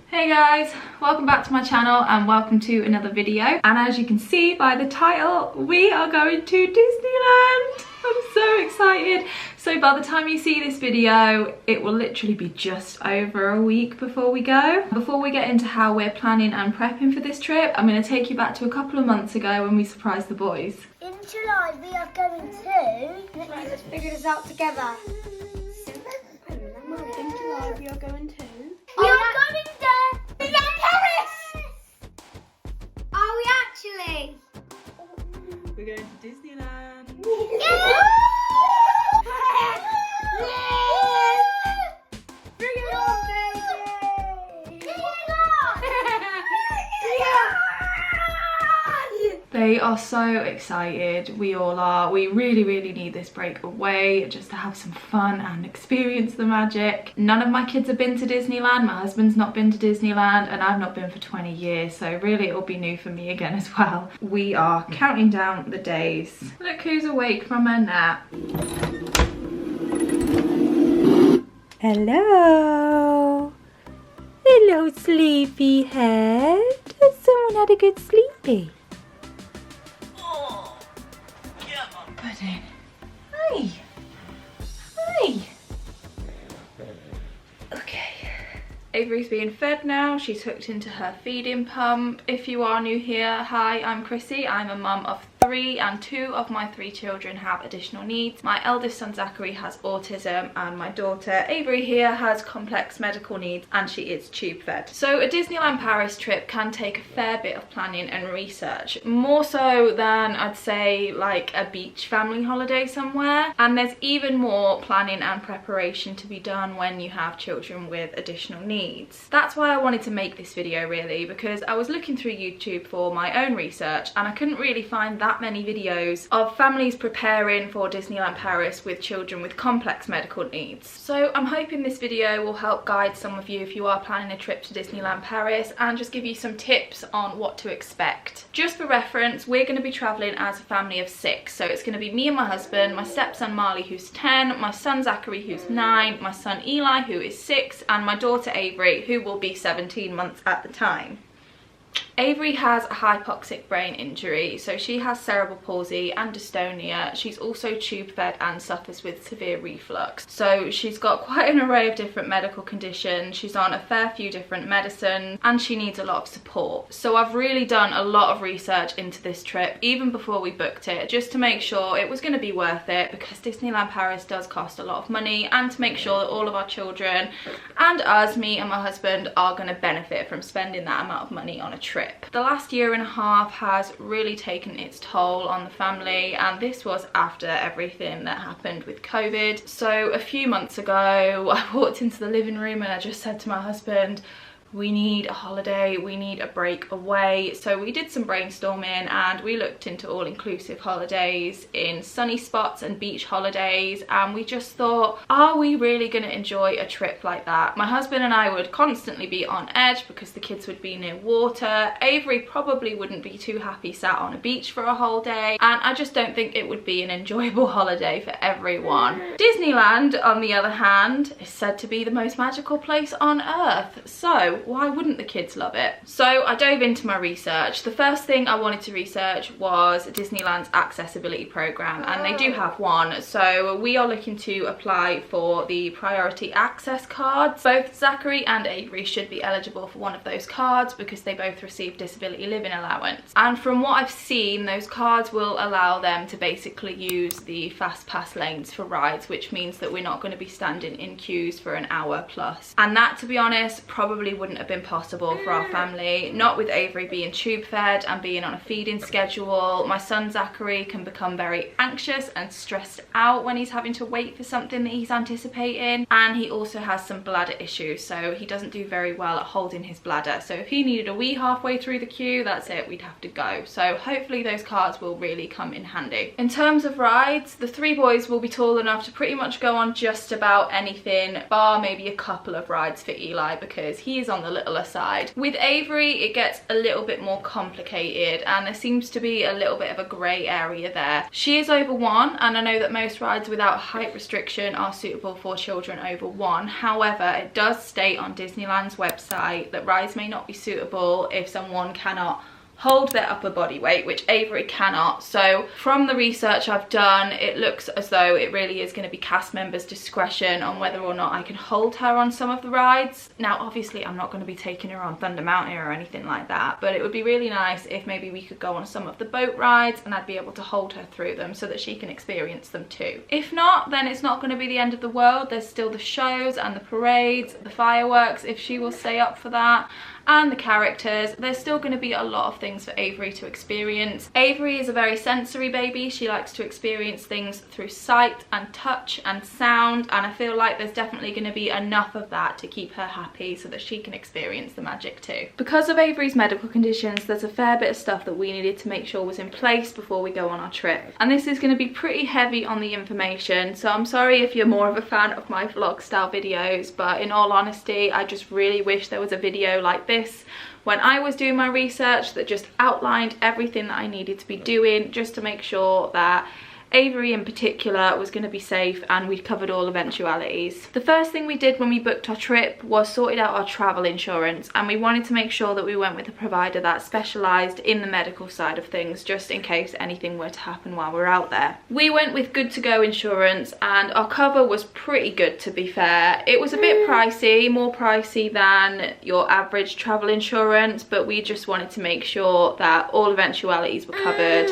Hey guys, welcome back to my channel and welcome to another video. And as you can see by the title, we are going to Disneyland. I'm so excited. So by the time you see this video, it will literally be just over a week before we go. Before we get into how we're planning and prepping for this trip, I'm going to take you back to a couple of months ago when we surprised the boys. In July we are going to... Let's figure this out together. In July we are going to... We are going to Disneyland Paris! Are we actually? We're going to Disneyland. Yeah! Bring it on, baby! Bring it on! They are so excited. We all are. We really need this break away just to have some fun and experience the magic. None of my kids have been to Disneyland. My husband's not been to Disneyland and I've not been for 20 years. So really it'll be new for me again as well. We are counting down the days. Look who's awake from her nap. Hello. Hello, sleepyhead. Has someone had a good sleepy? Pudding. Hi. Hi. Okay. Avery's being fed now. She's hooked into her feeding pump. If you are new here, hi, I'm Chrissy. I'm a mum of 3 and 2 of my 3 children have additional needs. My eldest son Zachary has autism and my daughter Avery here has complex medical needs and she is tube fed. So a Disneyland Paris trip can take a fair bit of planning and research, more so than I'd say like a beach family holiday somewhere, and there's even more planning and preparation to be done when you have children with additional needs. That's why I wanted to make this video really, because I was looking through YouTube for my own research and I couldn't really find that many videos of families preparing for Disneyland Paris with children with complex medical needs. So I'm hoping this video will help guide some of you if you are planning a trip to Disneyland Paris and just give you some tips on what to expect. Just for reference, we're going to be travelling as a family of 6. So it's going to be me and my husband, my stepson Marley who's 10, my son Zachary who's 9, my son Eli who is 6 and my daughter Avery who will be 17 months at the time. Avery has a hypoxic brain injury, so she has cerebral palsy and dystonia. She's also tube fed and suffers with severe reflux. So she's got quite an array of different medical conditions. She's on a fair few different medicines and she needs a lot of support. So I've really done a lot of research into this trip, even before we booked it, just to make sure it was going to be worth it, because Disneyland Paris does cost a lot of money, and to make sure that all of our children and us, me and my husband, are going to benefit from spending that amount of money on a trip. The last year and a half has really taken its toll on the family, and this was after everything that happened with COVID. So a few months ago I walked into the living room and I just said to my husband, we need a holiday, we need a break away. So we did some brainstorming and we looked into all-inclusive holidays in sunny spots and beach holidays, and we just thought, are we really going to enjoy a trip like that? My husband and I would constantly be on edge because the kids would be near water. Avery probably wouldn't be too happy sat on a beach for a whole day, and I just don't think it would be an enjoyable holiday for everyone. Disneyland, on the other hand, is said to be the most magical place on earth, so why wouldn't the kids love it? So I dove into my research. The first thing I wanted to research was Disneyland's accessibility program, and they do have one. So we are looking to apply for the priority access cards. Both Zachary and Avery should be eligible for one of those cards because they both receive disability living allowance. And from what I've seen, those cards will allow them to basically use the fast pass lanes for rides, which means that we're not going to be standing in queues for an hour plus. And that, to be honest, probably would wouldn't have been possible for our family, not with Avery being tube fed and being on a feeding schedule. My son Zachary can become very anxious and stressed out when he's having to wait for something that he's anticipating, and he also has some bladder issues, so he doesn't do very well at holding his bladder. So if he needed a wee halfway through the queue, that's it, we'd have to go. So hopefully those cards will really come in handy. In terms of rides, the 3 boys will be tall enough to pretty much go on just about anything, bar maybe a couple of rides for Eli because he is on the littler side. With Avery, it gets a little bit more complicated, and there seems to be a little bit of a grey area there. She is over 1, and I know that most rides without height restriction are suitable for children over 1. However, it does state on Disneyland's website that rides may not be suitable if someone cannot hold their upper body weight, which Avery cannot. So from the research I've done, it looks as though it really is going to be cast members' discretion on whether or not I can hold her on some of the rides. Now obviously I'm not going to be taking her on Thunder Mountain or anything like that, but it would be really nice if maybe we could go on some of the boat rides and I'd be able to hold her through them so that she can experience them too. If not, then it's not going to be the end of the world. There's still the shows and the parades, the fireworks if she will stay up for that, and the characters. There's still going to be a lot of things for Avery to experience. Avery is a very sensory baby. She likes to experience things through sight and touch and sound, and I feel like there's definitely going to be enough of that to keep her happy so that she can experience the magic too. Because of Avery's medical conditions, there's a fair bit of stuff that we needed to make sure was in place before we go on our trip, and this is going to be pretty heavy on the information, so I'm sorry if you're more of a fan of my vlog style videos, but in all honesty I just really wish there was a video like this when I was doing my research that just outlined everything that I needed to be doing just to make sure that Avery in particular was going to be safe and we'd covered all eventualities. The first thing we did when we booked our trip was sorted out our travel insurance, and we wanted to make sure that we went with a provider that specialised in the medical side of things just in case anything were to happen while we're out there. We went with Good To Go insurance and our cover was pretty good, to be fair. It was a bit pricey, more pricey than your average travel insurance, but we just wanted to make sure that all eventualities were covered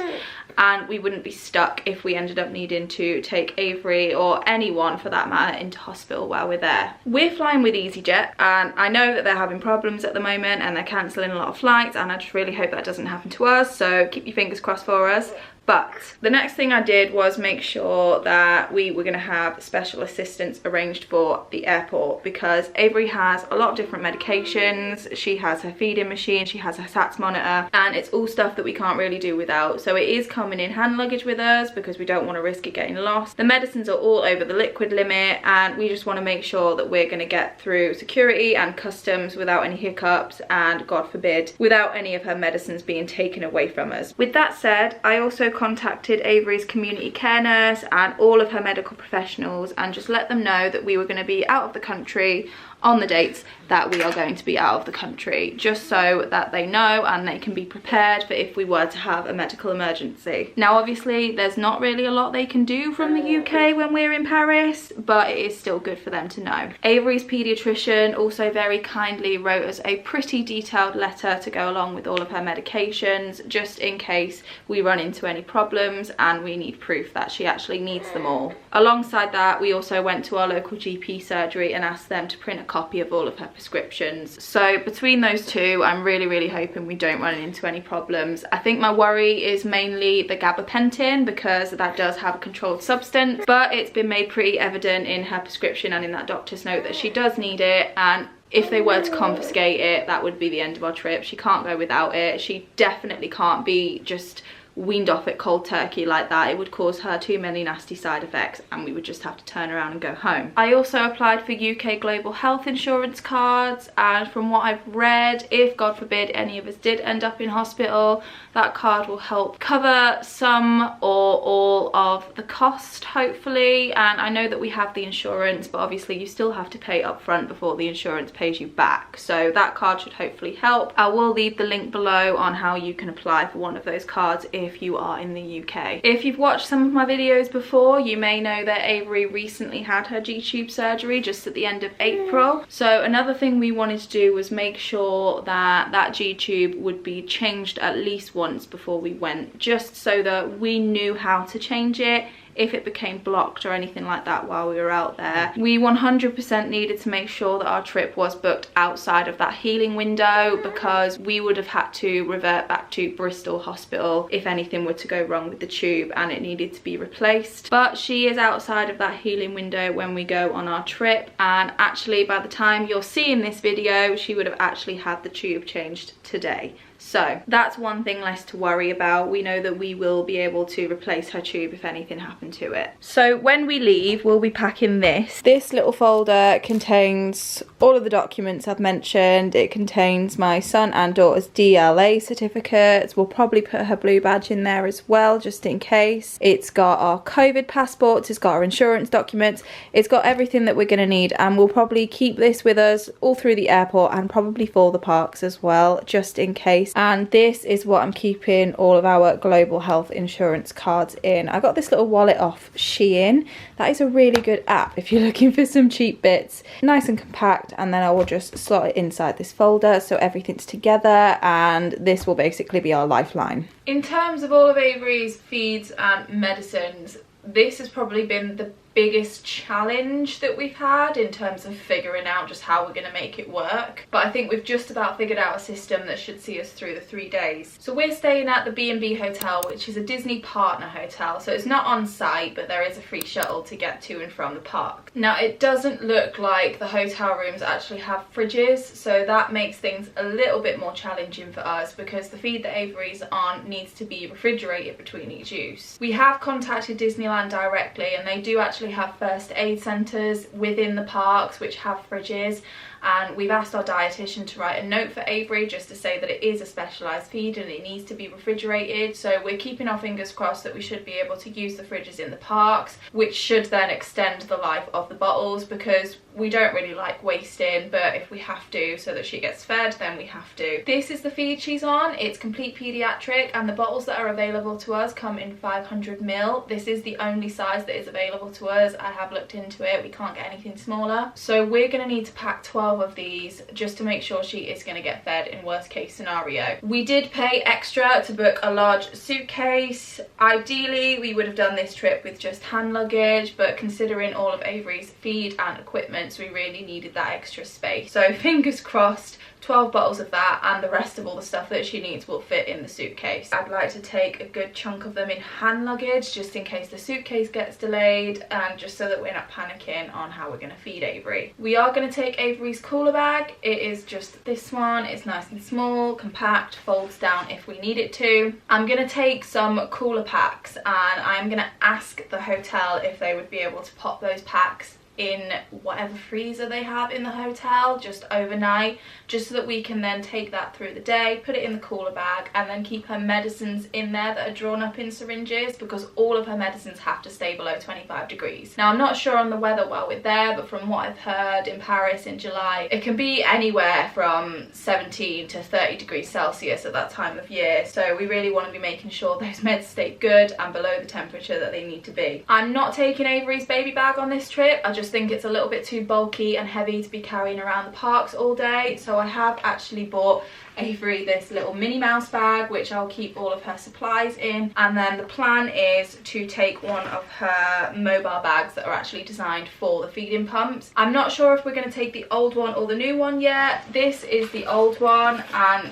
and we wouldn't be stuck if we ended up needing to take Avery or anyone for that matter into hospital while we're there. We're flying with EasyJet, and I know that they're having problems at the moment and they're cancelling a lot of flights, and I just really hope that doesn't happen to us, so keep your fingers crossed for us. But the next thing I did was make sure that we were going to have special assistance arranged for the airport, because Avery has a lot of different medications. She has her feeding machine, she has her SATS monitor, and it's all stuff that we can't really do without. So it is coming in hand luggage with us because we don't want to risk it getting lost. The medicines are all over the liquid limit, and we just want to make sure that we're going to get through security and customs without any hiccups, and God forbid, without any of her medicines being taken away from us. With that said, I also contacted Avery's community care nurse and all of her medical professionals and just let them know that we were going to be out of the country on the dates that we are going to be out of the country, just so that they know and they can be prepared for if we were to have a medical emergency. Now obviously there's not really a lot they can do from the UK when we're in Paris, but it is still good for them to know. Avery's paediatrician also very kindly wrote us a pretty detailed letter to go along with all of her medications, just in case we run into any problems and we need proof that she actually needs them all. Alongside that, we also went to our local GP surgery and asked them to print a copy of all of her prescriptions. So between those two, I'm really hoping we don't run into any problems. I think my worry is mainly the gabapentin, because that does have a controlled substance, but it's been made pretty evident in her prescription and in that doctor's note that she does need it, and if they were to confiscate it, that would be the end of our trip. She can't go without it. She definitely can't be just weaned off it cold turkey like that. It would cause her too many nasty side effects and we would just have to turn around and go home. I also applied for UK Global Health Insurance cards, and from what I've read, if God forbid any of us did end up in hospital, that card will help cover some or all of the cost, hopefully. And I know that we have the insurance, but obviously you still have to pay up front before the insurance pays you back, so that card should hopefully help. I will leave the link below on how you can apply for one of those cards if you are in the UK. If you've watched some of my videos before, you may know that Avery recently had her G-tube surgery just at the end of April. So another thing we wanted to do was make sure that that G-tube would be changed at least once before we went, just so that we knew how to change it if it became blocked or anything like that while we were out there. We 100% needed to make sure that our trip was booked outside of that healing window, because we would have had to revert back to Bristol Hospital if anything were to go wrong with the tube and it needed to be replaced. But she is outside of that healing window when we go on our trip, and actually by the time you're seeing this video she would have actually had the tube changed today. So that's one thing less to worry about. We know that we will be able to replace her tube if anything happened to it. So when we leave, we'll be packing this. This little folder contains all of the documents I've mentioned. It contains my son and daughter's DLA certificates. We'll probably put her blue badge in there as well, just in case. It's got our COVID passports, it's got our insurance documents, it's got everything that we're going to need, and we'll probably keep this with us all through the airport and probably for the parks as well, just in case. And this is what I'm keeping all of our global health insurance cards in. I got this little wallet off Shein. That is a really good app if you're looking for some cheap bits. Nice and compact, and then I will just slot it inside this folder so everything's together, and this will basically be our lifeline. In terms of all of Avery's feeds and medicines, this has probably been the biggest challenge that we've had in terms of figuring out just how we're going to make it work. But I think we've just about figured out a system that should see us through the 3 days. So we're staying at the B&B hotel, which is a Disney partner hotel. So it's not on site, but there is a free shuttle to get to and from the park. Now it doesn't look like the hotel rooms actually have fridges, so that makes things a little bit more challenging for us, because the feed that Avery's on needs to be refrigerated between each use. We have contacted Disneyland directly, and they do actually have first aid centres within the parks which have fridges, and we've asked our dietitian to write a note for Avery just to say that it is a specialised feed and it needs to be refrigerated. So we're keeping our fingers crossed that we should be able to use the fridges in the parks, which should then extend the life of the bottles, because we don't really like wasting, but if we have to so that she gets fed, then we have to. This is the feed she's on. It's complete paediatric, and the bottles that are available to us come in 500ml. This is the only size that is available to us. I have looked into it, we can't get anything smaller, so we're going to need to pack 12 of these just to make sure she is going to get fed in worst case scenario. We did pay extra to book a large suitcase. Ideally we would have done this trip with just hand luggage, but considering all of Avery's feed and equipment, we really needed that extra space. So fingers crossed 12 bottles of that and the rest of all the stuff that she needs will fit in the suitcase. I'd like to take a good chunk of them in hand luggage just in case the suitcase gets delayed, and just so that we're not panicking on how we're going to feed Avery. We are going to take Avery's cooler bag. It is just this one. It's nice and small, compact, folds down if we need it to. I'm going to take some cooler packs, and I'm going to ask the hotel if they would be able to pop those packs in whatever freezer they have in the hotel just overnight, just so that we can then take that through the day, put it in the cooler bag, and then keep her medicines in there that are drawn up in syringes, because all of her medicines have to stay below 25 degrees. Now I'm not sure on the weather while we're there, but from what I've heard, in Paris in July it can be anywhere from 17 to 30 degrees Celsius at that time of year, so we really want to be making sure those meds stay good and below the temperature that they need to be. I'm not taking Avery's baby bag on this trip. I just think it's a little bit too bulky and heavy to be carrying around the parks all day, so I have actually bought Avery this little Minnie Mouse bag which I'll keep all of her supplies in, and then the plan is to take one of her mobile bags that are actually designed for the feeding pumps. I'm not sure if we're going to take the old one or the new one yet. This is the old one and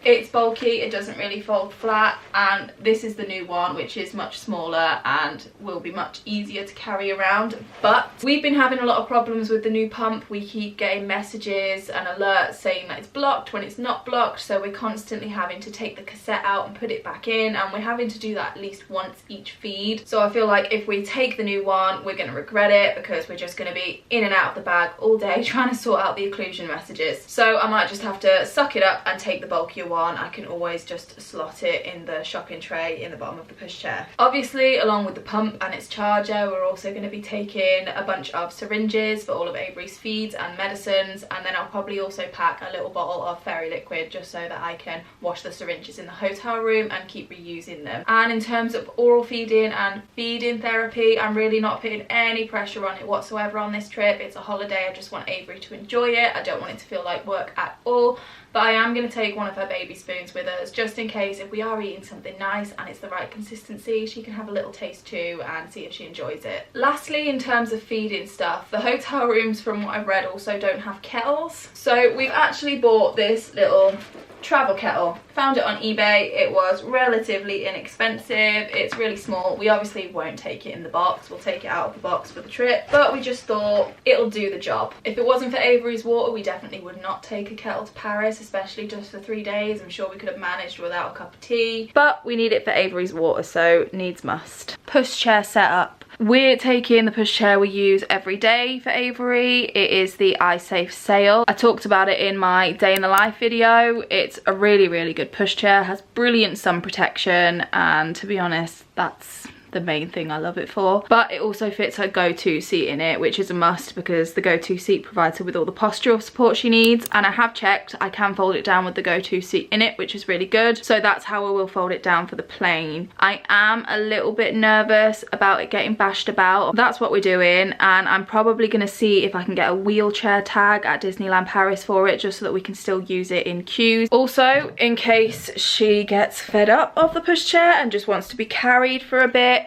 it's bulky, it doesn't really fold flat, and this is the new one which is much smaller and will be much easier to carry around. But we've been having a lot of problems with the new pump. We keep getting messages and alerts saying that it's blocked when it's not blocked, so we're constantly having to take the cassette out and put it back in, and we're having to do that at least once each feed. So I feel like if we take the new one we're going to regret it, because we're just going to be in and out of the bag all day trying to sort out the occlusion messages. So I might just have to suck it up and take the bulkier one. I can always just slot it in the shopping tray in the bottom of the pushchair. Obviously, along with the pump and its charger, we're also going to be taking a bunch of syringes for all of Avery's feeds and medicines, and then I'll probably also pack a little bottle of fairy liquid just so that I can wash the syringes in the hotel room and keep reusing them. And in terms of oral feeding and feeding therapy, I'm really not putting any pressure on it whatsoever on this trip. It's a holiday, I just want Avery to enjoy it. I don't want it to feel like work at all. but I am going to take one of her baby spoons with us just in case if we are eating something nice and it's the right consistency, she can have a little taste too and see if she enjoys it. Lastly, in terms of feeding stuff, the hotel rooms from what I've read also don't have kettles, so we've actually bought this little travel kettle. Found it on eBay. It was relatively inexpensive. It's really small. We obviously won't take it in the box, we'll take it out of the box for the trip, but we just thought it'll do the job. If it wasn't for Avery's water, we definitely would not take a kettle to Paris, especially just for 3 days. I'm sure we could have managed without a cup of tea, but we need it for Avery's water, so needs must. Pushchair setup. We're taking the pushchair we use every day for Avery. It is the iSafe Sail. I talked about it in my day in the life video. It's a really good pushchair, has brilliant sun protection, and to be honest, that's the main thing I love it for. But it also fits her go-to seat in it, which is a must because the go-to seat provides her with all the postural support she needs, and I have checked, I can fold it down with the go-to seat in it, which is really good. So that's how I will fold it down for the plane. I am a little bit nervous about it getting bashed about. That's what we're doing, and I'm probably going to see if I can get a wheelchair tag at Disneyland Paris for it, just so that we can still use it in queues. Also, in case she gets fed up of the pushchair and just wants to be carried for a bit,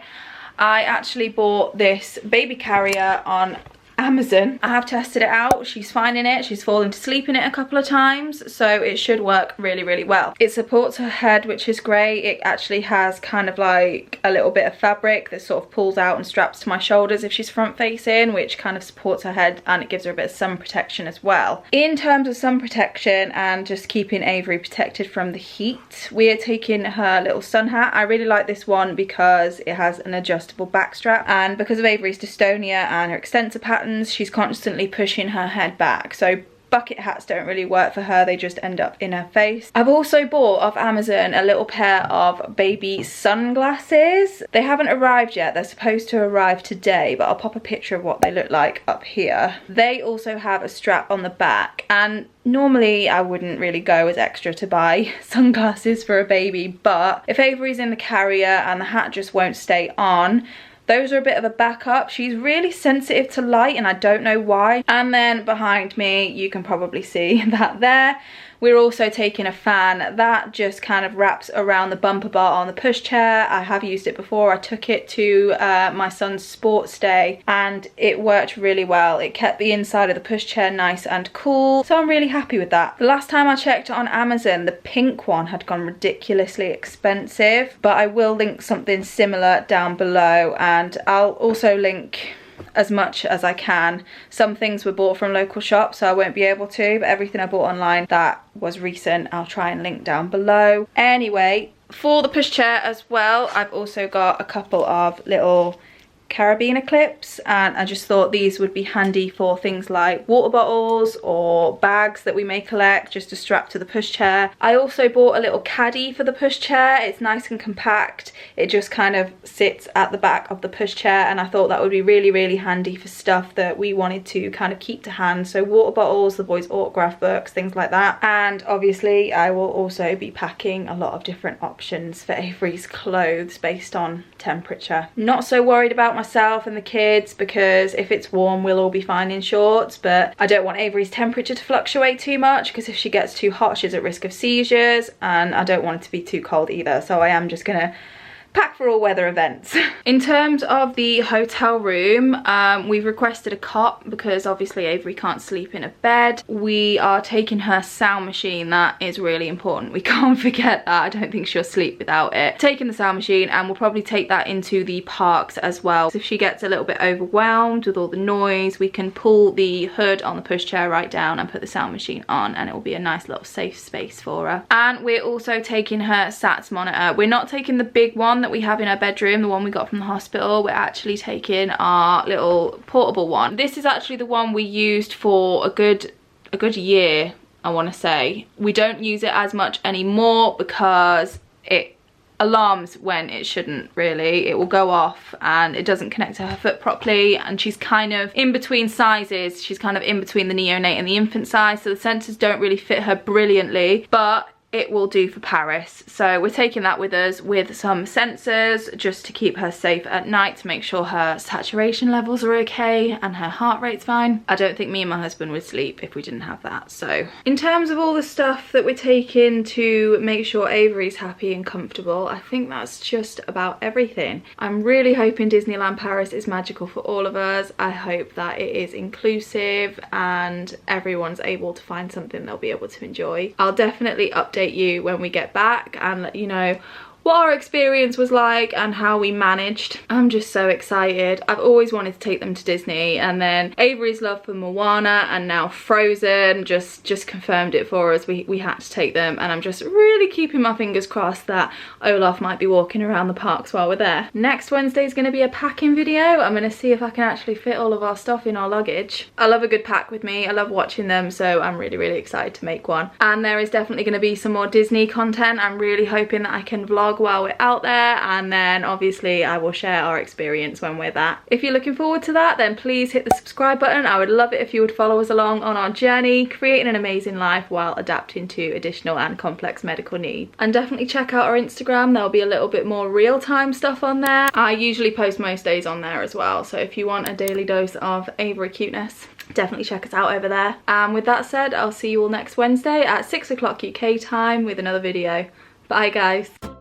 I actually bought this baby carrier on Amazon. I have tested it out. She's fine in it. She's fallen to sleep in it a couple of times, so it should work really well. It supports her head, which is great. It actually has kind of like a little bit of fabric that sort of pulls out and straps to my shoulders if she's front facing, which kind of supports her head, and it gives her a bit of sun protection as well. In terms of sun protection and just keeping Avery protected from the heat, we are taking her little sun hat. I really like this one because it has an adjustable back strap, and because of Avery's dystonia and her extensor pattern, she's constantly pushing her head back, so bucket hats don't really work for her, they just end up in her face. I've also bought off Amazon a little pair of baby sunglasses. They haven't arrived yet, they're supposed to arrive today, but I'll pop a picture of what they look like up here. They also have a strap on the back, and normally I wouldn't really go as extra to buy sunglasses for a baby, but if Avery's in the carrier and the hat just won't stay on, those are a bit of a backup. She's really sensitive to light and I don't know why. And then behind me, you can probably see that there. We're also taking a fan that just kind of wraps around the bumper bar on the pushchair. I have used it before. I took it to my son's sports day and it worked really well. It kept the inside of the pushchair nice and cool, so I'm really happy with that. The last time I checked on Amazon, the pink one had gone ridiculously expensive, but I will link something similar down below, and I'll also link as much as I can. Some things were bought from local shops, so I won't be able to, but everything I bought online that was recent, I'll try and link down below. Anyway, for the pushchair as well, I've also got a couple of little carabiner clips, and I just thought these would be handy for things like water bottles or bags that we may collect, just to strap to the pushchair. I also bought a little caddy for the pushchair. It's nice and compact. It just kind of sits at the back of the pushchair, and I thought that would be really handy for stuff that we wanted to kind of keep to hand. So water bottles, the boys' autograph books, things like that. And obviously I will also be packing a lot of different options for Avery's clothes based on temperature. Not so worried about myself and the kids, because if it's warm we'll all be fine in shorts, but I don't want Avery's temperature to fluctuate too much, because if she gets too hot she's at risk of seizures, and I don't want it to be too cold either, so I am just gonna pack for all weather events. In terms of the hotel room, we've requested a cot because obviously Avery can't sleep in a bed. We are taking her sound machine. That is really important. We can't forget that. I don't think she'll sleep without it. Taking the sound machine, and we'll probably take that into the parks as well. So if she gets a little bit overwhelmed with all the noise, we can pull the hood on the pushchair right down and put the sound machine on, and it will be a nice little safe space for her. And we're also taking her SATS monitor. We're not taking the big one that we have in our bedroom, the one we got from the hospital. We're actually taking our little portable one. This is actually the one we used for a good year, I want to say. We don't use it as much anymore because it alarms when it shouldn't really. It will go off and it doesn't connect to her foot properly, and she's kind of in between sizes. She's kind of in between the neonate and the infant size, so the sensors don't really fit her brilliantly, but it will do for Paris. So we're taking that with us with some sensors just to keep her safe at night, to make sure her saturation levels are okay and her heart rate's fine. I don't think me and my husband would sleep if we didn't have that. So in terms of all the stuff that we're taking to make sure Avery's happy and comfortable, I think that's just about everything. I'm really hoping Disneyland Paris is magical for all of us. I hope that it is inclusive and everyone's able to find something they'll be able to enjoy. I'll definitely update you when we get back and let you know what our experience was like and how we managed. I'm just so excited. I've always wanted to take them to Disney, and then Avery's love for Moana and now Frozen just confirmed it for us. We had to take them, and I'm just really keeping my fingers crossed that Olaf might be walking around the parks while we're there. Next Wednesday is going to be a packing video. I'm going to see if I can actually fit all of our stuff in our luggage. I love a good pack with me. I love watching them, so I'm really excited to make one. And there is definitely going to be some more Disney content. I'm really hoping that I can vlog while we're out there, and then obviously I will share our experience when we're there. If you're looking forward to that, then please hit the subscribe button. I would love it if you would follow us along on our journey, creating an amazing life while adapting to additional and complex medical needs. And definitely check out our Instagram. There'll be a little bit more real-time stuff on there. I usually post most days on there as well, so if you want a daily dose of Avery cuteness, definitely check us out over there. And with that said, I'll see you all next Wednesday at 6 o'clock UK time with another video. Bye guys.